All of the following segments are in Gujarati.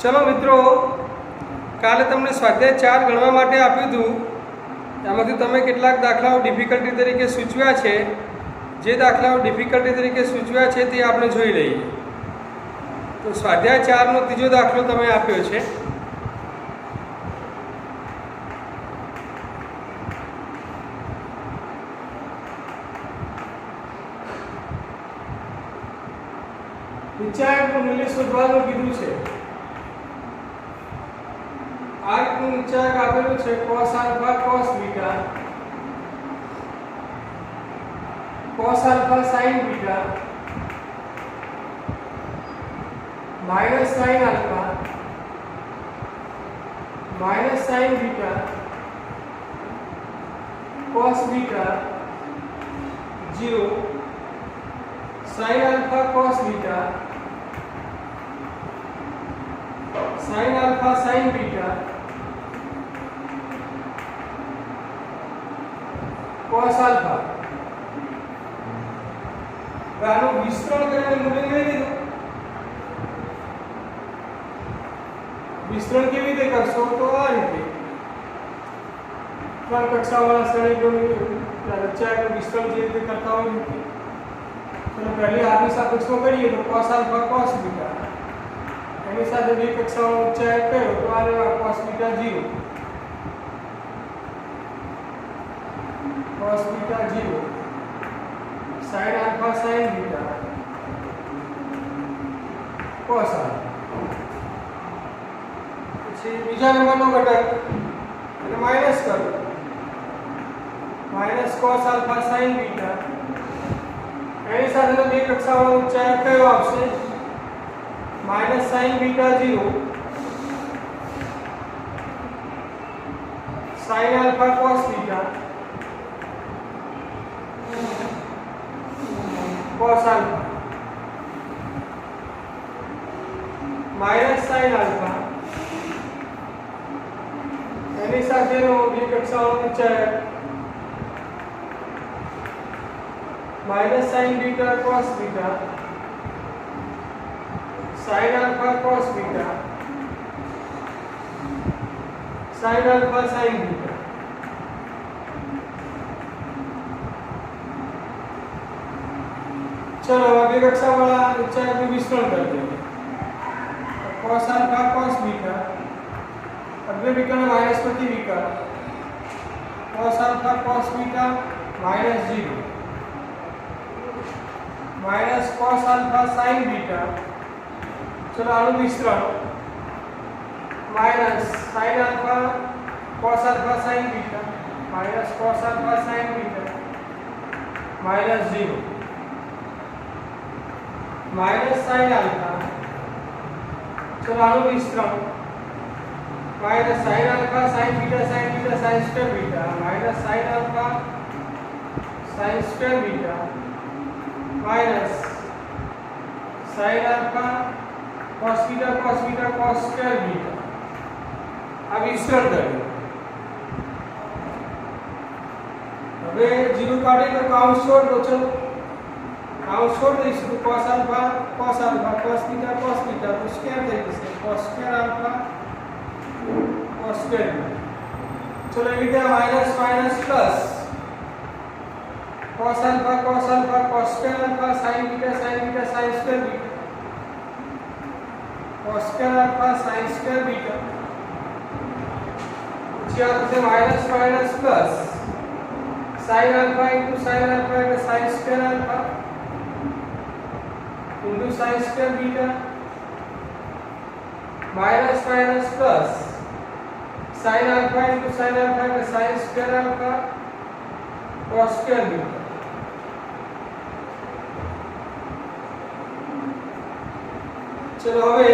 चलो मित्रों, काले तमने स्वाध्याय 4 गणवा माटे आप्युं हतुं। एमांथी तमे केटलाक दाखलाओ डिफिकल्टी तरीके सूचव्या छे। जे दाखलाओ डिफिकल्टी तरीके सूचव्या छे ते आपणे जोई लईए। तो स्वाध्याय 4 नो तीजो दाखलो तमे आप्यो छे। निश्चायकનું મૂલ્ય શોધવાનું કીધું છે। આ રીતનું નિશ્ચાયક આપેલું છે cos alpha cos beta cos alpha sin beta minus sin alpha minus sin beta cos beta 0 sin alpha cos beta sin alpha sin beta cos alpha આનું વિસ્તરણ કરીને મૂલ્ય લઈ લીધું। વિસ્તરણ કેવી રીતે કરશો તો આ રીતે ત્રણ કક્ષાવાળા શ્રેણીકોનું રચાયેલું વિસ્તરણ જે રીતે કરતા હોય રીતે। चलो पहले आगे सापेक्षમાં કરીએ તો cos alpha cos बीटा એની સાથે બે કક્ષાનો ઉચ્ચાયક કર્યો તો આ cos beta 0 cos beta 0 sin alpha sin beta cos alpha। પછી બીજા નંબરનો ઘટક એટલે માઈનસ કરો minus cos alpha sin beta एनी साथे बे कक्षावाळो उच्चायक कयो आवशे minus sin beta 0 sin alpha cos beta cos alpha minus sin alpha एनी साथेनो बे कक्षावाळो उच्चायक minus sin beta cos beta sin alpha cos beta sin alpha sin beta. चलो अब एक कक्षा वाला उच्चायक में विस्तरण कर देंगे। cos alpha cos बीटा अग्र विकर्ण माइनस प्रति विकर्ण cos alpha cos beta minus 0 minus cos alpha sin beta. चलो आनु विस्तरण minus sin alpha cos alpha sin beta minus cos alpha sin beta minus 0 minus sin alpha। चलो आनु विस्तरण minus sin alpha sin beta sin square beta minus sin alpha sin square beta minus sin alpha cos beta cos square beta. अब विस्तरण करें। હવે 0 કાઢે તો કાઉન્ટ છોડ દો। ચલો કાઉન્ટ છોડ દઈશું તો cos alpha cos बीटा तो स्क्वायर થઈ જશે cos square alpha cos square beta. चलो એ રીતે minus minus plus cos alpha cos square alpha sin beta sin square beta cos square alpha sin square beta. પછી આ થશે minus minus plus sin alpha into sin square alpha into sin square beta minus minus plus sin alpha into sin square alpha cos square beta. चलो હવે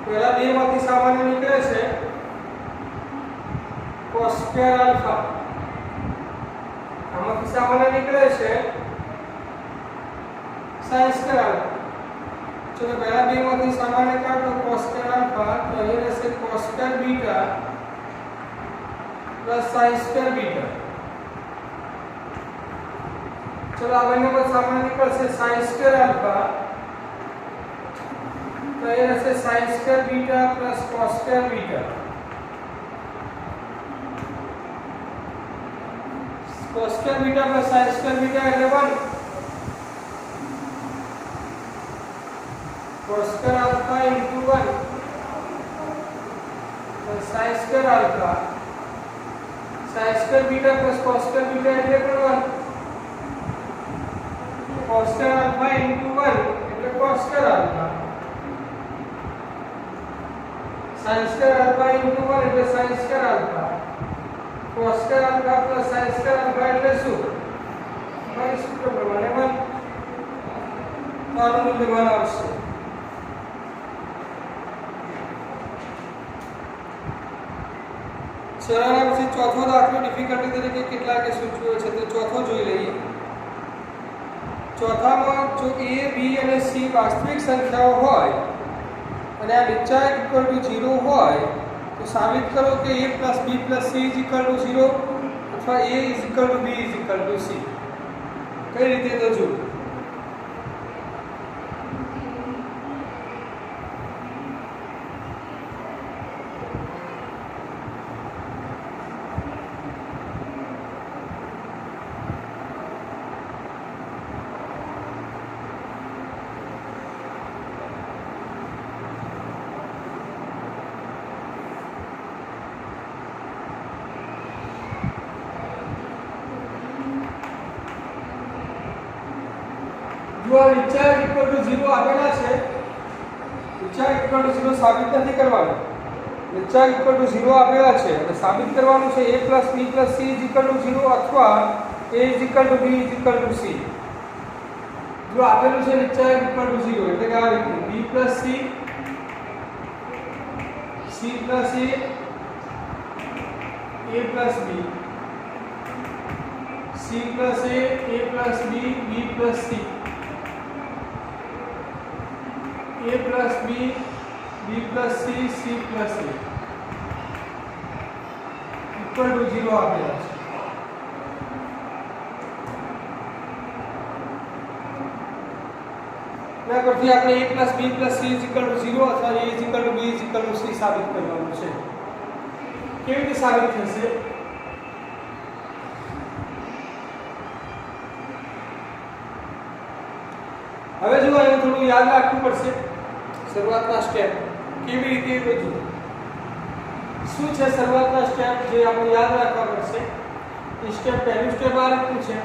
પહેલા બે માંથી સામાન્ય નીકળે છે cos square alpha આમાંથી સામાન્ય નીકળે છે sin square alpha। चलो પહેલા બે માંથી સામાન્ય કાઢો cos square alpha તો અહીં રહેશે cos square beta plus sin square beta. चलो अब इनमें सामान्य निकल से sin स्क्वायर अल्फा तो ये रहશે sin square beta plus cos square beta. cos square beta plus sin square beta એટલે 1 cos स्क्वायर अल्फा into 1 तो sin square alpha sin square beta plus cos square beta એટલે 1 cos स्क्वायर अल्फा into 1 એટલે cos square alpha sin square alpha into 1 એટલે sin square alpha cos square alpha plus sin square alpha એટલે શું हमारे सूत्र प्रमाणे 1 तो આનું મૂલ્ય 1 આવશે। ચલોના પછી ચોથો દાખલો ડિફિકલ્ટી તરીકે કેટલા કે સૂચવ્યો છે તો ચોથો જોઈ લઈએ। ચોથામાં જો a b અને c વાસ્તવિક સંખ્યાઓ હોય અને આ નીચા ઇક્વલ ટુ 0 હોય તો સાબિત કરો કે a + b + c = 0 અથવા a = b = c। કઈ રીતે તો જો નીચા ઇક્વલ ટુ 0 આપેલા છે નીચા ઇક્વલ ટુ 0 સાબિત નથી કરવાનું નીચા ઇક્વલ ટુ 0 આપેલા છે અને સાબિત કરવાનું છે a + b + c = 0 અથવા a = b = c। જો આપેલું છે નીચા ઇક્વલ ટુ 0 એટલે કે આ રીતે b + c c + a a + b c + a + b b + c a plus b b plus c c plus a equal to 0 આપેલા છે। ના પરથી આપણે a plus b plus c equal to 0 અથવા a equal to b equal to c સાબિત કરવાનું છે। કેવી રીતે સાબિત થશે હવે જો અહીં થોડું યાદ રાખવું પડશે શરૂઆતના સ્ટેપ કેવી રીતે તો જો શું છે શરૂઆતના સ્ટેપ જે આપણે યાદ રાખવા પડશે એ સ્ટેપ પહેલું સ્ટેપ આ રીતનું છે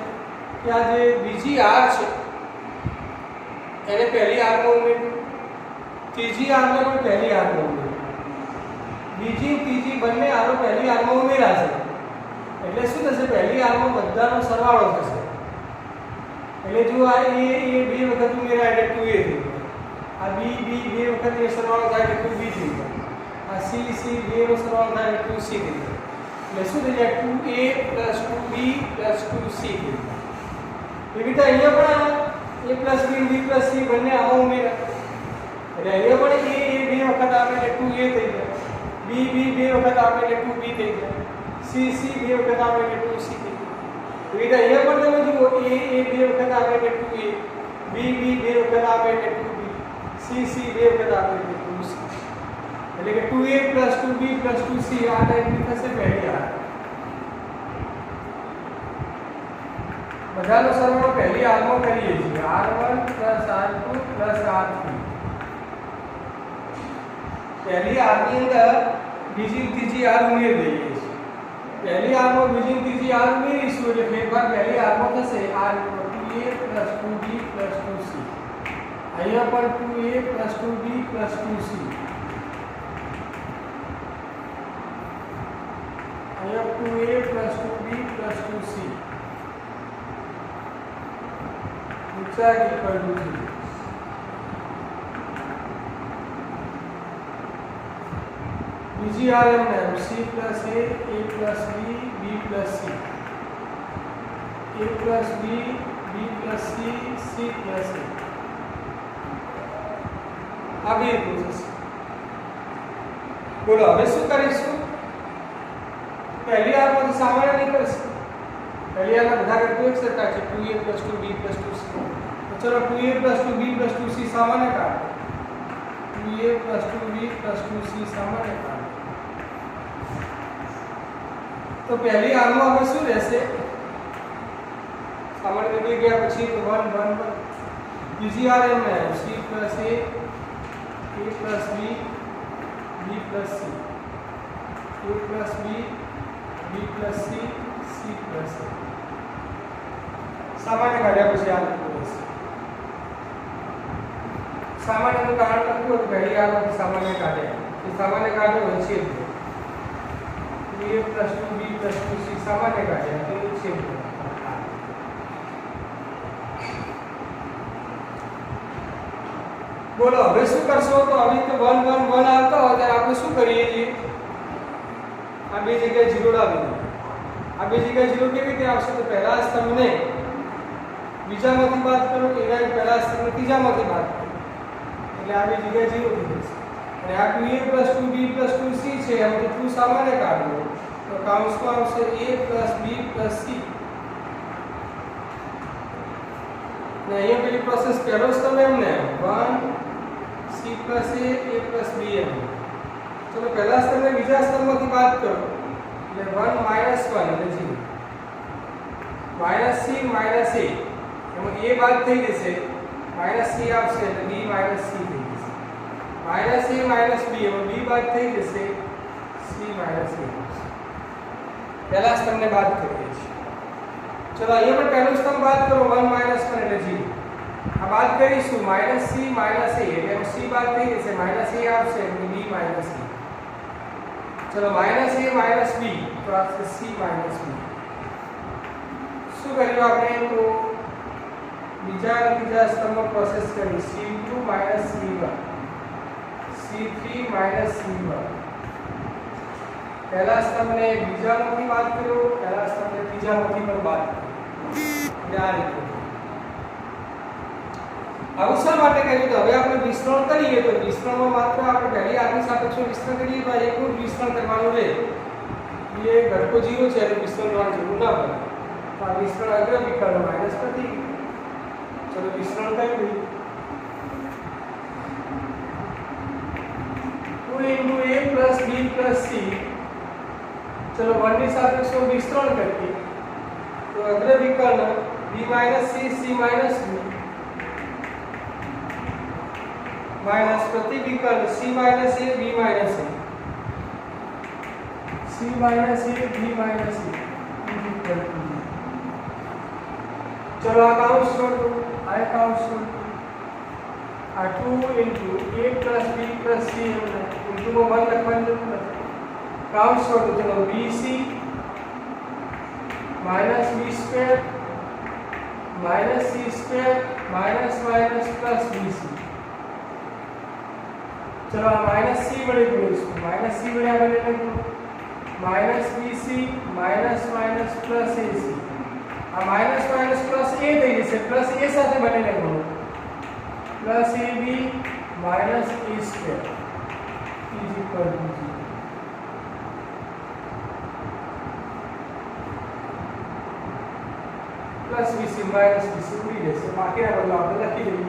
કે આ જે બીજી આર છે એને પહેલી આરમાં ઉમેર્યું ત્રીજી આરને પણ પહેલી આરમાં ઉમેર્યું બીજી ત્રીજી બંને આરો પહેલી આરમાં ઉમેરાશે એટલે શું થશે પહેલી આરમાં બધાનો સરવાળો થશે એટલે જો આ a બે વખત ઉમેરાય એટલે 2a થઈ ગયો આ b b બે વખત એ સરવાળો થાય એટલે 2b થઈ ગયો આ c c બે નો સરવાળો થાય એટલે 2c થઈ ગયો એટલે શું થઈ જાય 2a + 2b + 2c થઈ ગયો એવી રીતે અહીંયા પણ a + b b + c બંને આમાં ઉમેરાય એટલે અહીંયા પણ a બે વખત આવે એટલે 2a થઈ ગયો b b બે વખત આવે એટલે 2b થઈ ગયો c c બે વખત આવે એટલે 2c થઈ ગયો એવી રીતે અહીંયા પણ તમે જુઓ a બે વખત આવે એટલે 2a b b બે વખત આવે એટલે 2b c c બે વખત આવે એટલે 2c એટલે કે 2a + 2b + 2c આ ટાઈપની થશે પહેલી આર બધાનો સરવાળો પહેલી આરમાં કરીએ છીએ r1 + r2 + r3 પહેલી આરની અંદર બીજી ત્રીજી આર ઉમેરી દઈએ છીએ પહેલી આરમાં બીજી ત્રીજી આર ઉમેરીશું એટલે ફેરફાર પહેલી આરમાં થશે r = 2a + 2b + 2c અહીંયા પણ 2a + 2b + 2c અહીંયા 2a + 2b + 2c ऊंचा इक्वल टू 0 बीजी आर एम है c + a + b b + c a + b b + c c + a आगे प्रोसेस बोलो હવે શું કરીશું પહેલી આર માંથી સામાન્ય નીકળશે પહેલી આર ના બધા ઘટકો એક સરખા છે 2a + 2b + 2c तो चलो 2a + 2b + 2c सामान्य काटो 2a plus 2b plus 2c सामान्य काढો तो पहली आरનું આપણે શું રહેશે सामान्य निकली गया પછી तो 1 1 1 બીજી આર એમ ને c plus a plus b b plus c a plus b b plus c c plus a सामान्य काढ્યા પછી આ લખવું રહેશે सामान्यનું કારણ લખવું તો પહેલી આરમાંથી સામાન્ય કાઢે તો સામાન્ય કાઢો છે a plus 2b plus 2c सामान्य काढ્યા તો છે बोलो હવે શું કરશો તો હવે તો 1 1 1 આવતો હોય ત્યારે આપણે શું કરીએ છીએ આ બે જગ્યાએ 0 લાવી દો આ બે જગ્યાએ 0 કેવી રીતે આવશે તો પહેલા સ્તંભને બીજામાંથી બાદ કરો એના પહેલા સ્તંભને ત્રીજામાંથી બાદ કરો એટલે આ બે જગ્યાએ 0 થઈ જશે અને આ 2a 2b 2c છે એમાંથી 2 સામાન્ય કાઢો તો કૌંસમાં આવશે a b c ને અહીંયા પેલી પ્રોસેસ પહેલો સ્તંભ એમને 1 c plus a plus b એમ ચલો પહેલા સ્તંભને બીજા સ્તંભમાંથી બાદ કરો એટલે 1 minus 1 એટલે 0 minus c minus a એમાં a બાદ થઈ જશે minus c આવશે એટલે b minus c થઈ જશે minus a minus b એમાં b બાદ થઈ જશે c minus a પહેલા સ્તંભને બાદ કરીએ છીએ चलो અહીંયા પણ પહેલો સ્તંભ બાદ કરો 1 minus 1 એટલે 0 આ બાદ કરીશું minus c minus a એટલે c બાદ થઈ જશે minus a આવશે એટલે b minus c चलो minus a minus b તો આવશે c minus b શું કર્યું આપણે તો બીજા ત્રીજા સ્તંભમાં પ્રોસેસ કરી c2 minus c1 c3 minus c1 પહેલા સ્તંભને બીજામાંથી બાદ કર્યો પહેલા સ્તંભને ત્રીજામાંથી પણ બાદ કર્યો આ રીતે આવું શા માટે કર્યું તો હવે આપણે વિસ્તરણ કરીએ તો વિસ્તરણમાં માત્ર આપણે પહેલી આરની સાપેક્ષે વિસ્તરણ કરીએ તો એકનું વિસ્તરણ કરવાનું રહે એ ઘટકો 0 છે એટલે વિસ્તરણ કરવાની જરૂર ના પડે તો આ વિસ્તરણ અગ્ર વિકર્ણ માઈનસ પ્રતિ ચલો વિસ્તરણ કરી દઈએ 2 a b c चलो 1 ની સાપેક્ષે વિસ્તરણ કરીએ તો અગ્ર વિકર્ણ b c c b minus प्रति विकर्ण c minus a b minus a c minus a b minus a चलो आ काउंस छोड़ दो आए काउंस छोड़ दो आ 2 into a plus b plus c into को 1 લખવાની જરૂર નથી काउंस छोड़ दो चलो bc minus b square minus c square minus minus plus bc चलो माइनस c बड़े गुणित माइनस c बड़े आगे ले लो minus bc minus minus plus ac आ माइनस माइनस प्लस a થઈ જશે પ્લસ a સાથે બને લખો plus ab minus a square is equal to 0 plus bc minus bc ઉડી જશે બાકીના બદલાવ આપણે લખી દઈએ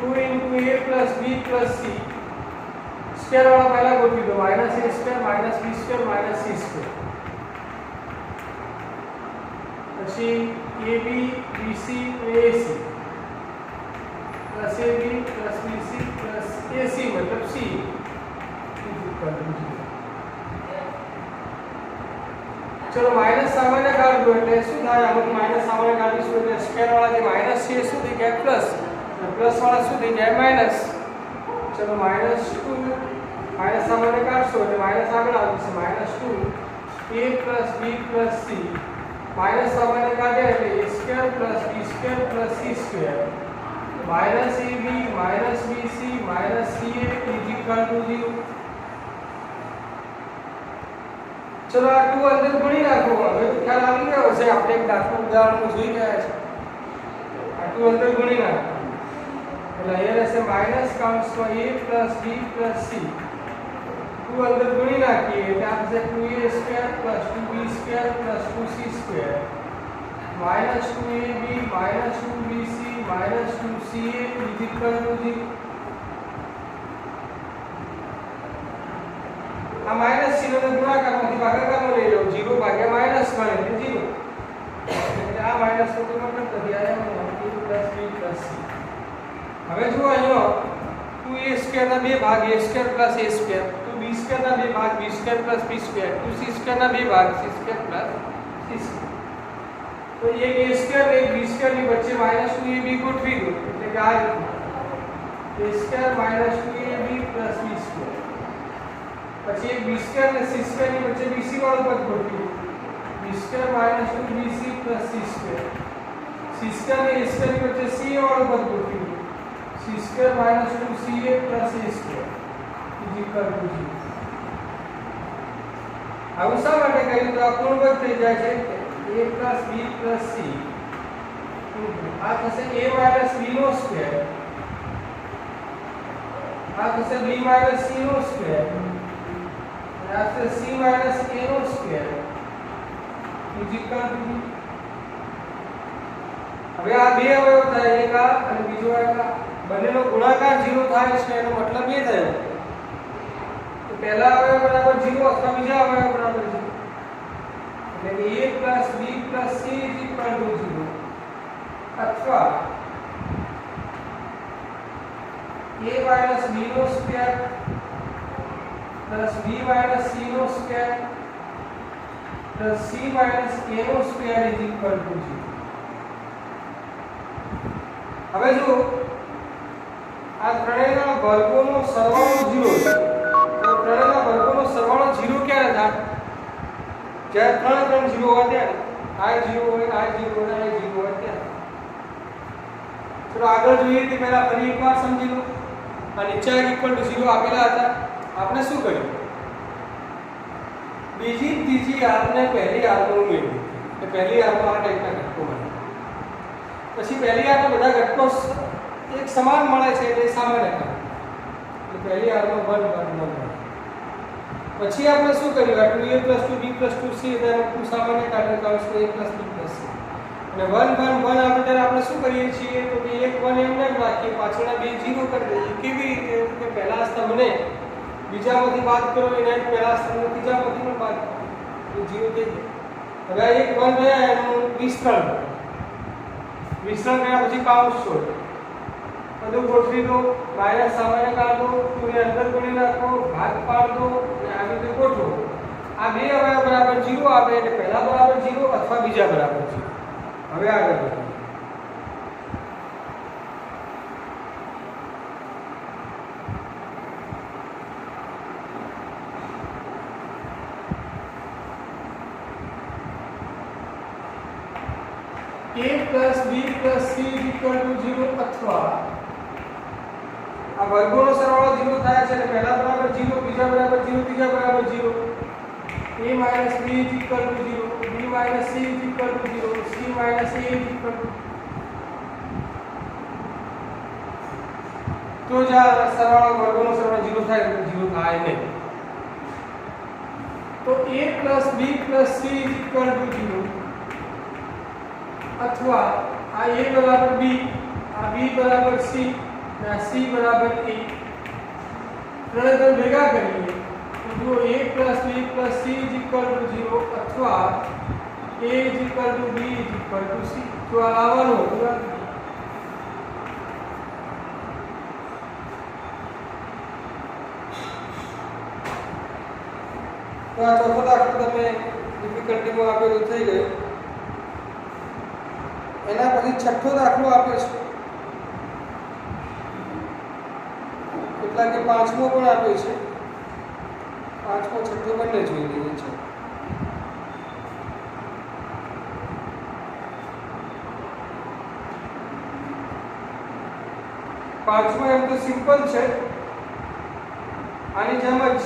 2 into a plus b plus c square वाला पहला गोटी दो minus a square minus b square minus c square પછી ab bc ac plus ab plus bc plus ac मतलब c चलो माइनस सामान्य काढ दो એટલે શું થાય આપણે માઈનસ સામાન્ય કાઢીશું એટલે સ્ક્વેર વાળા જે માઈનસ છે શું થઈ ગયા પ્લસ प्लस वाला શું થઈ જાય માઈનસ ચલો -2 માઈનસ સામાન્ય કાઢશો એટલે માઈનસ આગળ આવશે -2 a b c માઈનસ સામાન્ય કાઢે એટલે a square b square c square -ab -bc -ca = 0 चलो आ 2 अंदर गुणी રાખો હવે ખ્યાલ આવી ગયો છે આપણે એક દાખલો ઉદાહરણમાં જોઈ ગયા છે આ 2 अंदर ગુણી નાખો એટલે અહીંયા રહેશે માઈનસ કાઉન્સમાં a b c 2 અંદર ગુણી નાખીએ એટલે આવશે 2a square 2b square 2c square -2ab -2bc -2ca = 0 ને ગુણાકારમાંથી ભાગાકારમાં લઈ લઉં 0 ભાગ્યા -1 એટલે 0 એટલે આ માઈનસ નો કોઈ મતલબ નથી આ a + b + c હવે જો અહીંયા 2a² ના બે ભાગ a² + a², 2b² ના બે ભાગ b² + b², 2c² ના બે ભાગ c² + c². તો એક a² ને એક b² ની વચ્ચે -2ab ગોઠવી દો એટલે કે આ a² - 2ab + b². પછી એક b² ને c² ની વચ્ચે bc વાળું પદ ગોઠવી દો b² - 2bc + c². c² ને a² ની વચ્ચે c વાળું પદ ગોઠવી દો c² - 2ca + a² = 0. આવું શા માટે કર્યું? તો આ પૂર્ણપદ થઈ જાય છે a + b + c. આ થશે a - b², આ થશે b - c² અને આ થશે c - a². હવે આ બે અવયવ થાય, એક આ અને બીજો આ, બંનેનો ગુણાકાર 0 થાય છે એનો મતલબ એ થયો કે પહેલા અવયવ બરાબર 0 અથવા બીજા અવયવ બરાબર 0 એટલે કે a + b + c = 0 અથવા a - b² + b - c² + c - a² = 0. હવે જો આ ત્રણેયના વર્ગોનો સરવાળો 0 છે તો ત્રણેયના વર્ગોનો સરવાળો 0 ક્યારે થાય? જ્યારે ત્રણ 0 હોય ત્યારે આ 0 હોય, આ 0 હોય, આ 0 હોય ત્યારે. ચલો આગળ જોઈએ તે પહેલા ફરી એકવાર સમજી લો. આ નીચે = 0 આપેલા હતા, આપણે શું કર્યું? બીજી ત્રીજી આરને પહેલી આરમાં ઉમેર્યું કે પહેલી આરમાં આ ટાઈપના ઘટકો બને. પછી પહેલી આરના બધા ઘટકો એક સમાન મળે છે એટલે સામાન્ય કાઢો એટલે પહેલી આરમાં 1 1 1. પછી આપણે શું કર્યું? આ 2a + 2b + 2c એનો ટુ સામાન્ય કાઢો તો આવશે a + b + c. અને 1 1 1 આવે ત્યારે આપણે શું કરીએ છીએ તો કે એક 1 એમને જ રાખીએ, પાછળના બે 0 કરી દઈએ. કેવી રીતે? કે પહેલા સ્તંભને બીજામાંથી બાદ કરો એને પહેલા સ્તંભને ત્રીજામાંથી પણ બાદ કરો તો 0 થઈ જાય. હવે એક 1 રહ્યા એનું વિસ્તરણ કર્યા પછી કાઉન્સ છોડ બધું ગોઠવી દો, માઈનસ સામાન્ય કાઢો, 2 ને અંદર ગુણી નાખો, ભાગ પાડ દો અને આવી રીતે ગોઠવો. આ બે અવયવ બરાબર 0 આવે એટલે પહેલા બરાબર 0 અથવા બીજા બરાબર 0. હવે આગળ વધો. a + b + c = 0 અથવા આ વર્ગોનો સરવાળો 0 થાય છે એટલે પહેલા બરાબર 0, બીજા બરાબર 0, ત્રીજા બરાબર 0. a - b = 0, b - c = 0, c - a = 0. તો જ આ સરવાળો વર્ગોનો સરવાળો 0 થાય એટલે 0 થાય નહીં. તો a + b + c = 0 અથવા આ a = b, આ b = c અને આ c = a. ત્રણે ત્રણ ભેગા કરીએ તો જો a + b + c = 0 અથવા a = b = c. તો આ લાવવાનું હતું. તો આ ચોથો દાખલો તમે ડિફિકલ્ટીમાં આપેલું થઈ ગયું. એના પછી છઠ્ઠો દાખલો આપ્યો છે, કેટલાકે પાંચમો પણ આપ્યો છે. પાંચમો છઠ્ઠો બંને જોઈ લઈએ છે. પાંચમો એમ તો સિમ્પલ છે, આની જેમ જ.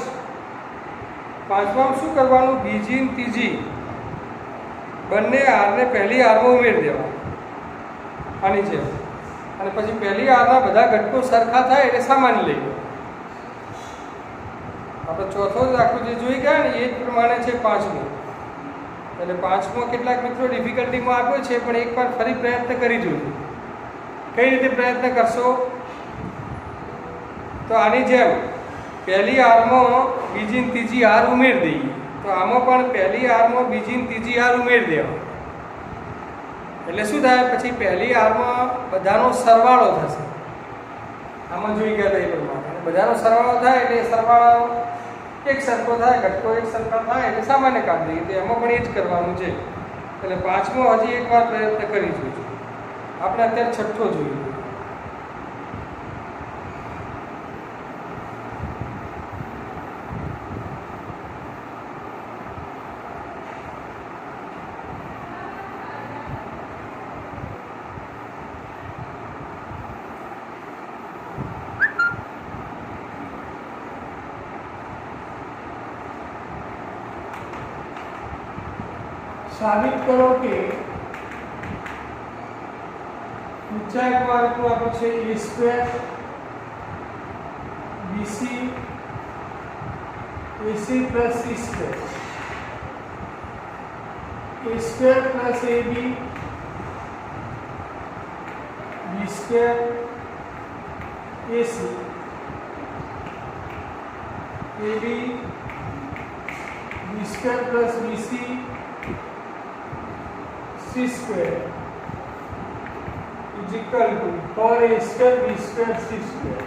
પાંચમામાં શું કરવાનું? બીજી અને ત્રીજી બંને આરને પહેલી આરમાં ઉમેરી દેવા આની જેમ, અને પછી પહેલી આરના બધા ઘટકો સરખા થાય એટલે સામાન્ય લઈ લો. આપણે ચોથો દાખલો જે જોઈ ગયા ને એ જ પ્રમાણે છે પાંચમો. એટલે પાંચમો કેટલાક મિત્રો ડિફિકલ્ટીમાં આપ્યો છે, પણ એકવાર ફરી પ્રયત્ન કરી જોજો. કઈ રીતે પ્રયત્ન કરશો? તો આની જેમ પહેલી હારમાં બીજી ને ત્રીજી હાર ઉમેરી દઈએ, તો આમાં પણ પહેલી હારમાં બીજી ને ત્રીજી હાર ઉમેરી દેવા, એટલે શું થાય, પછી પહેલી હારમાં બધાનો સરવાળો થશે. આમાં જોઈ ગયા હતા એ પ્રમાણે બધાનો સરવાળો થાય એટલે સરવાળો એક સરખો થાય, ઘટકો એક સરખા થાય એટલે સામાન્ય કાઢી દઈએ. એમાં પણ એ જ કરવાનું છે. એટલે પાંચમો હજી એકવાર પ્રયત્ન કરી જોઈશું. આપણે અત્યારે છઠ્ઠો જોઈએ. साबित करो कि ऊंचाई को आप्યું છે a square bc ac plus c square a square plus ab b square ac ab b square plus bc c square is equal to 4a square b square c square.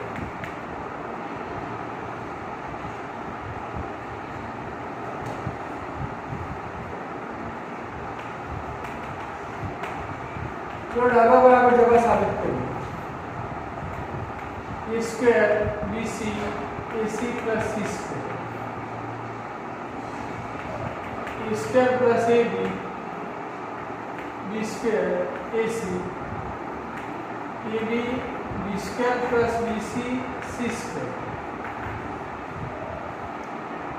तो डाबा बराबर जगह साबित करिए. a square bc ac plus c square a square plus ab b square ac ab b square plus bc c square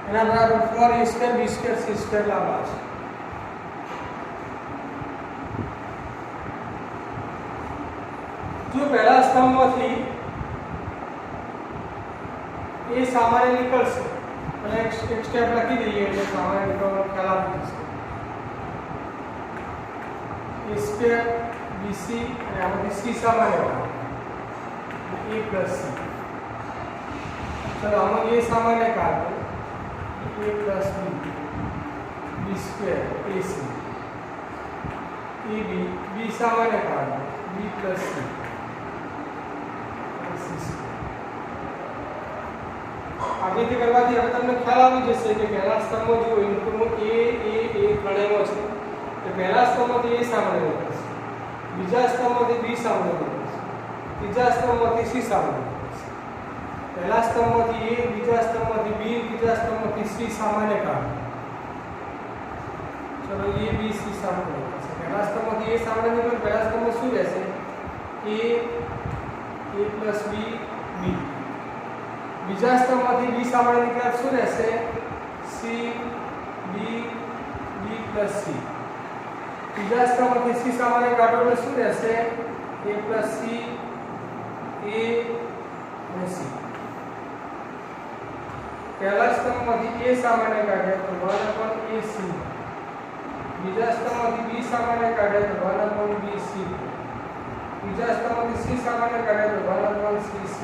એના બરાબર 4a square b square c square લાવવા છે. જો પહેલા સ્તંભમાંથી એ સામાન્ય નીકળશે અને એક સ્ટેપ લખી દઈએ એટલે સામાન્ય નીકળવાનો ખ્યાલ આવી જશે. a square bc અને આમાંથી c સામાન્ય હોય a plus c. ચલો આમાં a સામાન્ય કાઢો a plus b b square ac ab b સામાન્ય કાઢો b plus c c square. આગળથી કરવાથી હવે તમને ખ્યાલ આવી જશે કે પહેલા સ્તંભો જો ઇનપુટમાં a ત્રણેયમાં છે તો પહેલા સ્તંભમાંથી a સામાન્ય નીકળશે, બીજા સ્તંભમાંથી b સામાન્ય નીકળશે, ત્રીજા સ્તંભમાંથી c સામાન્ય નીકળશે. પહેલા સ્તંભમાંથી a, બીજા સ્તંભમાંથી b, ત્રીજા સ્તંભમાંથી c સામાન્ય કાઢો. ચલો a b c સામાન્ય નીકળશે. પહેલા સ્તંભમાંથી a સામાન્ય નીકળે, પહેલા સ્તંભમાં શું રહેશે? a plus b b. બીજા સ્તંભમાંથી b સામાન્ય નીકળે શું રહેશે? c b b plus c. ત્રીજા સ્તંભમાંથી c સામાન્ય કાઢો એટલે શું રહેશે? a plus c a અને c. પહેલા સ્તંભમાંથી a સામાન્ય કાઢે તો 1/ac. બીજા સ્તંભમાંથી b સામાન્ય કાઢે તો 1/bc. ત્રીજા સ્તંભમાંથી c સામાન્ય કાઢે તો 1/cc.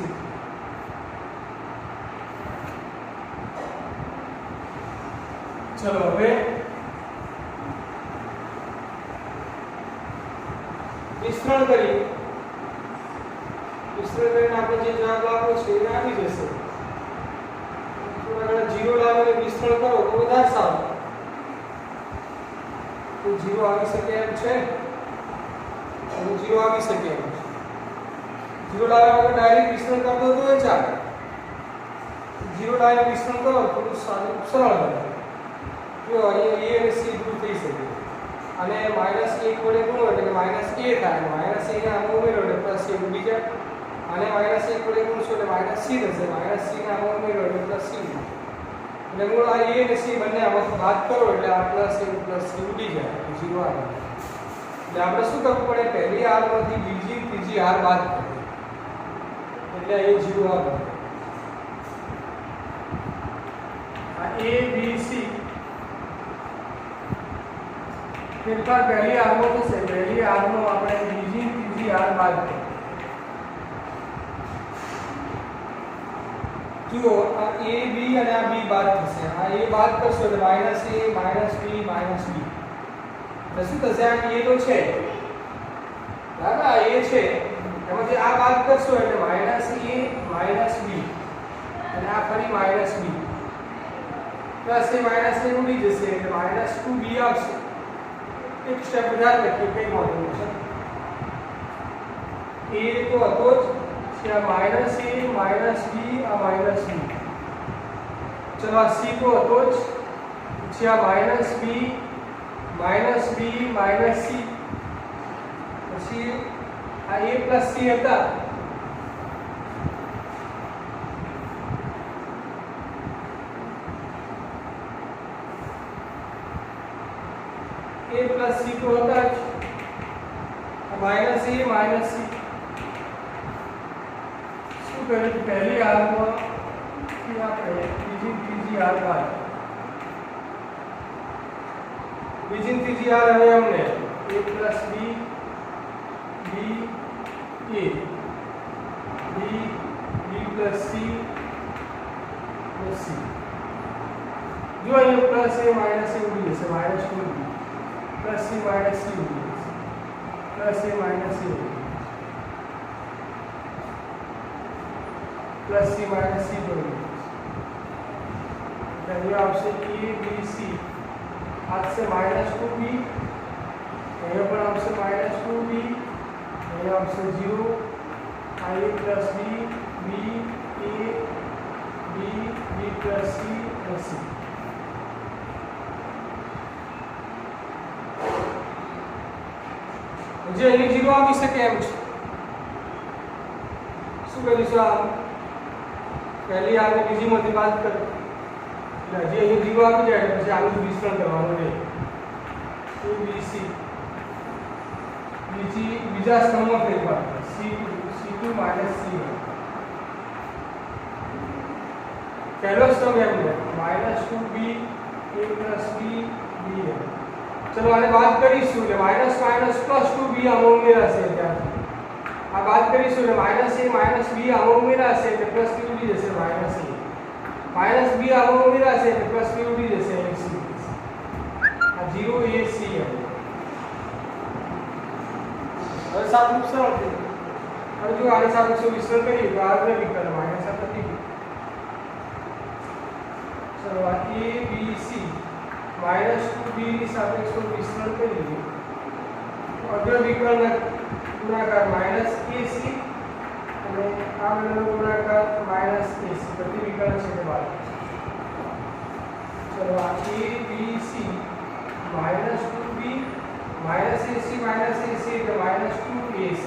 ચલો હવે વિસ્તરણ કરીને આપણે જે જવાબ આપ્યો છે એ આવી જશે. થોડા 0 લાવીને વિસ્તરણ કરો તો વધારે સારું. તો 0 આવી શકે એમ છે, 0 આવી શકે એમ છે. 0 લાવ્યા વગર ડાયરેક્ટ વિસ્તરણ કરી દો તો ચાલે. 0 લાવીને વિસ્તરણ કરો તો સરળ બને. જો અહીંયા a અને c દૂર થઈ શકે અને -1 વડે ગુણો એટલે કે -a થાય. -a ને આમાં ઉમેરો એટલે +a ઉડી જાય અને -1 વડે ગુણશો એટલે -c થશે. -c ને આમાં ઉમેરો એટલે +c. એટલે મૂળ આ a અને c બંને આમાંથી બાદ કરો એટલે આ +a +c ઉડી જાય, 0 આવે. એટલે આપણે શું કરવું પડે? પહેલી હારમાંથી બીજી ત્રીજી હાર બાદ કરવી એટલે એ 0 આવે. આ a b c ફેરફાર પહેલી હારમાં થશે. પહેલી હારનો આપણે બીજી ત્રીજી હાર બાદ કરીએ. જો આ a b અને આ b બાદ થશે, આ a બાદ કરશો એટલે -a -b -b એટલે શું થશે? આ a તો છે બરાબર, આ a છે એમાંથી આ બાદ કરશો એટલે -a -b અને આ ફરી -b પ્લસ એ માઈનસ એ ઉડી જશે એટલે -2b આવશે. એક સ્ટેપ વધારે લખીએ, કઈ વાંધો નથી. a તો હતો જ છે, આ -a -b આ -b. ચલો આ c તો હતો જ છે, આ -b -b -c પછી આ a + c હતા a + c તો હતા જ, -a -c શું કર્યું કે પહેલી હાલમાં થી આપણે ત્રીજી હાલ બાદ ત્રીજી હાલ હવે અમને a + b b a b + c જો અહીંયા +a - a ઉડી જશે, -2b +c - c ઉડી જશે, +a - a ઉડી જશે, +c - c ઉડી જશે. અહીંયા આવશે a b c, આવશે -2b, અહીંયા પણ આવશે -2b, અહીંયા આવશે 0, a + b b a b + c અને c. જે અહીં 0 આવી શકે એમ છે. શું કરીશું? આ પહેલી આને બીજીમાંથી બાદ કરો એટલે હજી અહીં 0 આવી જાય પછી આનું વિસ્તરણ કરવાનું રહે. a b c બીજા સ્તંભમાં ફેરફાર c2 - c1. પહેલો સ્તંભ એમને -2b a + b bm. ચલો આને બાદ કરીશું એટલે -2b આમાં ઉમેરાશે. ત્યારથી આ બાદ કરીશું એટલે -a - b આમાં ઉમેરાશે એટલે +b ઉડી જશે, -a -b આમાં ઉમેરાશે એટલે +b ઉડી જશે, આ 0 a c. હવે સાદું સરળ છે. હવે જો આની સાથે શું વિસ્તરણ કરીએ તો આ વિકલ્પ માઈનસ આ પ્રતિ. ચલો આ a b c -2b ની સાપેક્ષમાં વિસ્તરણ કરીએ તો અગ્ર વિકર્ણના ગુણાકાર -ac અને આ બંનેનો ગુણાકાર -ac, પ્રતિ વિકર્ણ છે તે બાદ. ચલો આ a b c -2b -ac એટલે -2ac.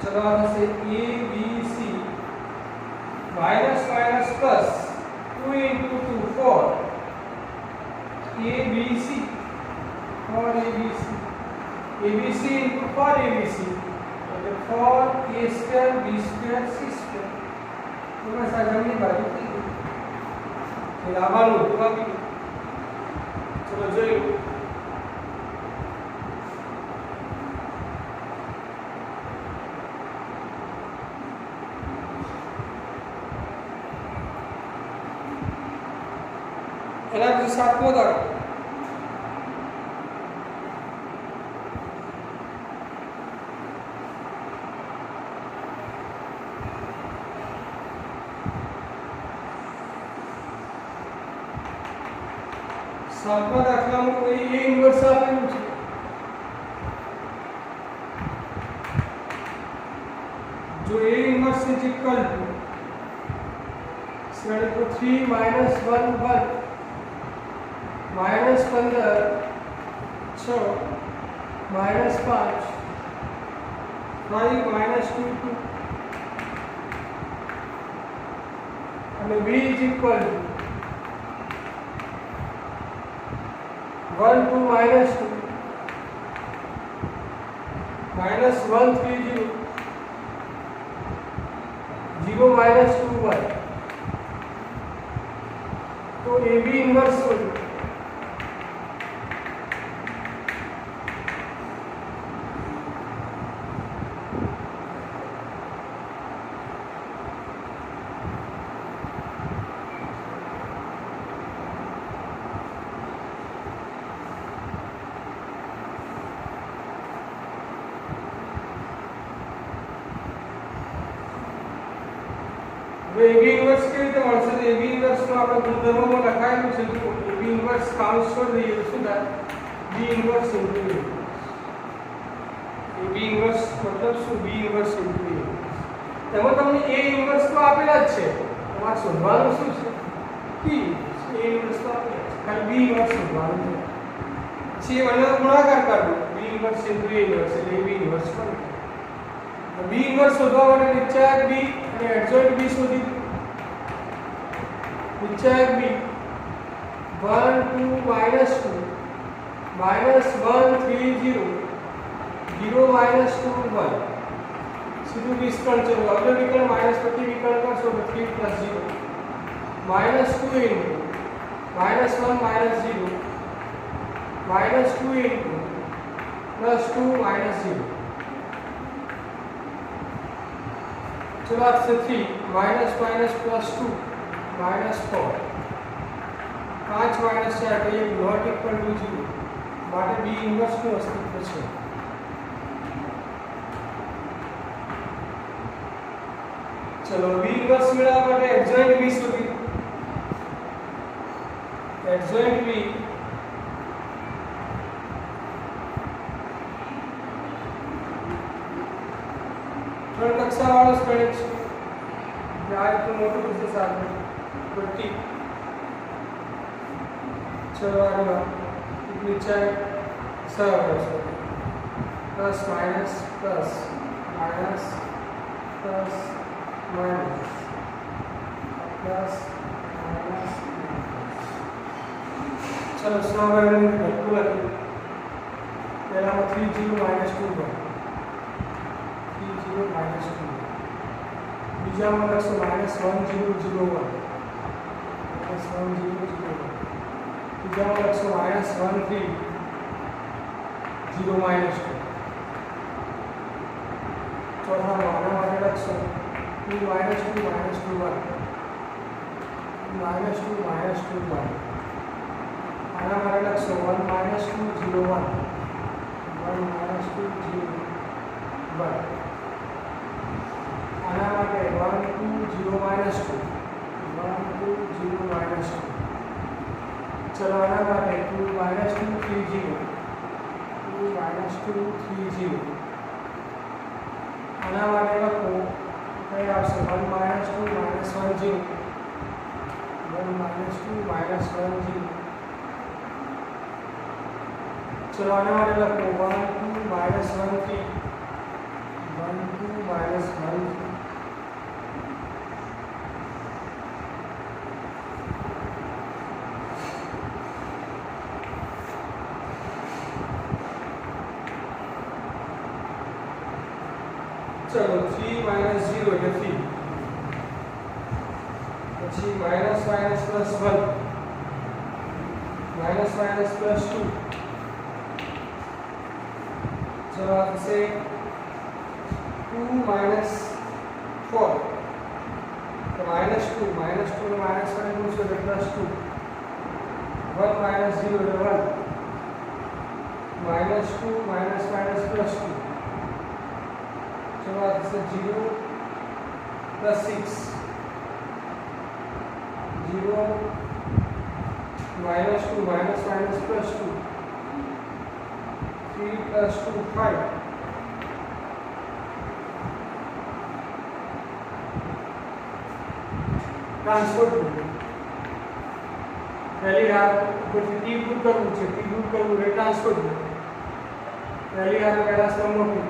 चलो यहाँ से a b c minus minus plus 2 into 2 4 a b c और a b c into 4 a b c तो 4 a square b square c square तो मैं साजमनी बाजू थी फिर आवाज़ होगा भी. चलो જોયું એના પછી 7મો દાખલો. સાતમા દાખલામાં કોઈ a ઇન્વર્સ આપેલું છે. જો a inverse is equal to set to 3 - 1 1 -15 6 -5 5 -2 2 અને b is equal to 1 2 -2 -1 3 0 0 -2 1 तो ab इनवर्स हो AB ઇન્વર્સ કેવી રીતે મળશે? તો AB ઇન્વર્સ નો આપણે ગુણધર્મોમાં લખાયેલું છે જો AB ઇન્વર્સ કાઉન્સ છોડ દઈએ તો શું થાય? B inverse into A. AB inverse મતલબ શું? B inverse into A. તેમાં તમને A ઇન્વર્સ તો આપેલા જ છે, તમારે શોધવાનું શું છે? P. A ઇન્વર્સ તો આપેલા છે, ખાલી B ઇન્વર્સ શોધવાનું છે. પછી એ બંનેનો ગુણાકાર કરવો, B inverse into A inverse એટલે AB ઇન્વર્સ મળે. B ઇન્વર્સ શોધવા માટે નિશ્ચાયક B અને એડજોઇન્ટ B શોધી. નિશ્ચાયક B 1 2 -2 -1 3 0 0 -2 1 सीधू विकर्ण चलो अगले विकर्ण माइनस प्रति विकर्ण करशो तो 3 + 0 -2 into -1 -0 -2 into +2 -0 चलो आप से 3 -+ +2 -4 5 -4 तो ये नॉट इक्वल टू 0 માટે B ઇન્વર્સ નું અસ્તિત્વ છે. चलो B इनवर्स मेळवा माटे एडजॉइंट B शोधी. एडजॉइंट B ત્રણ કક્ષા વાળો ગણિત છે. યાર તો મોટું છે સાથે 20. चलो आगे नीचे सरल करशो plus minus plus minus plus minus plus minus. चलो स्वाभाविक घटकू लखी पहला में 3 0 -2 3 0 -2 बीजा में लखशो -1 0 0 1 -1 0 0 1 तीजा में लखशो -1 3 0 -2 चौथा में आना माटे लखशो 2 -2 -2 1 -2 -2 1 आना माटे लखशो 1 -2 0 1 1 -2 0 1 आना माटे 1 2 0 -2 1 2 0 -2 चलो आना माटे 2 -2 3 0 2 -2 3 0 आना माटे लखो कई आवशे 1 -2 -1 0 1 -2 -1 0 चलो आना माटे लखो 1 2 -1 3 1 2 -1 3 चलो 3 -0 એટલે 3 પછી minus minus plus 1 minus minus plus 2 चलो आपसे 2 -4 तो -2 में माइनस करने को उसको प्लस 2 1 -0 એટલે 1 -2 माइनस माइनस प्लस 2 चलो आपसे 0 + 6 0 -2 माइनस माइनस प्लस 2 3 + 2 5 ट्रांसपोर्ट पहली हाथ को टी पुट करવું છે टी पुट કરવું એટલે ટ્રાન્સફર पहली हाथ पहला स्तंभ में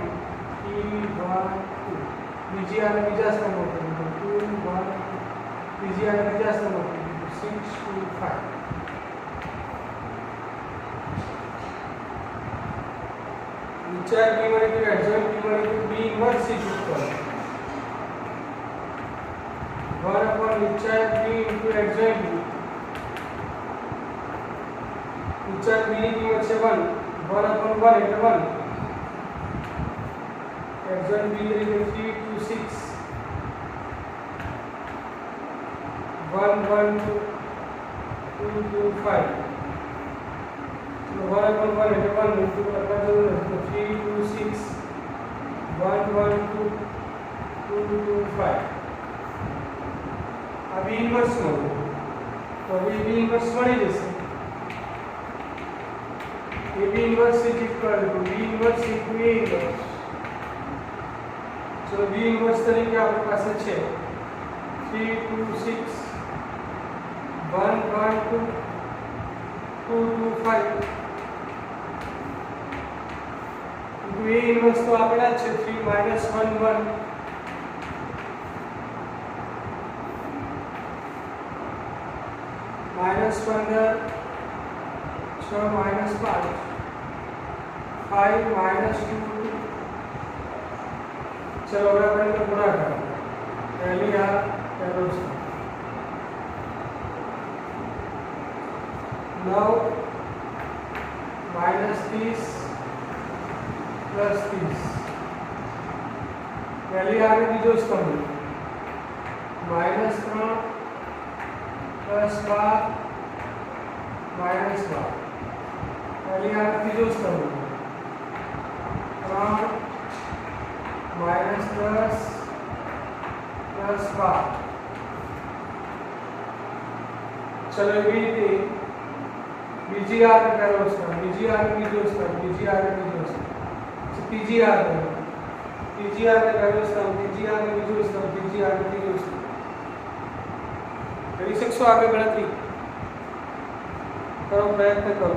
टी 1 2 બીજી હાથ બીજા स्तंभ में 2 1 બીજી હાથ બીજા स्तंभ में 6 2 5 विचार बी माने कि एडजॉइंट बी माने कि B inverse C equal 1 upon विचार बी into एडजॉइंट बी विचार बी ની કિંમત છે 1 1 upon 1 એટલે 1 एडजॉइंट बी तरीके 3 2 6 1 1 2 2 2 5 1 upon 1 એટલે 1 multiple करना जरूर है तो 3 2 6 1 1 2 2 2 5 આ બી ઇન્વર્સ મળ્યું, તો હવે બી ઇન્વર્સ મળી જશે. AB inverse is equal to B inverse into A inverse. So B inverse તરીકે આપણી પાસે છે 3 2 6 1 1 2 2 2 5 into A inverse તો આપેલા છે 3 -1 1 -15 6 -5 5 -2 चलो હવે આપણે તો ગુણાકાર પહેલી આ પહેલો છે 9 -30 + 30 પહેલી આ બીજો સ્તંભ -3 + 12 -12 પહેલી આ ત્રીજો સ્તંભ 3 -10 + 12 चलो એવી રીતે બીજી આ પહેલો સ્તંભ બીજી આ બીજો સ્તંભ બીજી આ બીજો સ્તંભ ત્રીજી આ પહેલો સ્તંભ ત્રીજી આ બીજો સ્તંભ ત્રીજી આ ત્રીજો સ્તંભ કરી શકશો આગળ ગણતરી કરો પ્રયત્ન કરો.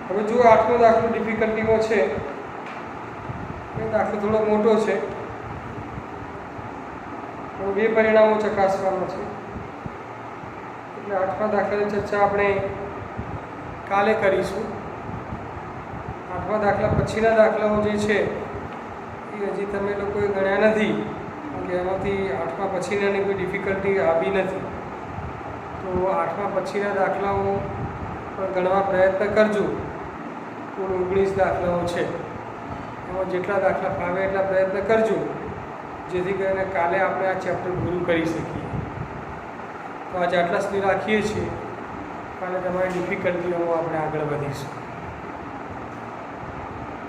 હવે જો આઠમો દાખલો ડિફિકલ્ટીમાં છે એ દાખલો થોડો મોટો છે, બે પરિણામો ચકાસવાના છે એટલે આઠમા દાખલાની ચર્ચા આપણે કાલે કરીશું. આઠમા દાખલા પછીના દાખલાઓ જે છે એ હજી તમે લોકોએ ગણ્યા નથી, કારણ કે એમાંથી આઠમા પછીનાની કોઈ ડિફિકલ્ટી આવી નથી. તો આઠમા પછીના દાખલાઓ પણ ગણવા પ્રયત્ન કરજો. કુલ 19 દાખલાઓ છે, એમાં જેટલા દાખલા ફાવે એટલા પ્રયત્ન કરજો, જેથી કરીને કાલે આપણે આ ચેપ્ટર પૂરું કરી શકીએ. તો આજે આટલા સુધી રાખીએ છીએ, કાલે તમારી ડિફિકલ્ટીઓમાં આપણે આગળ વધીશું.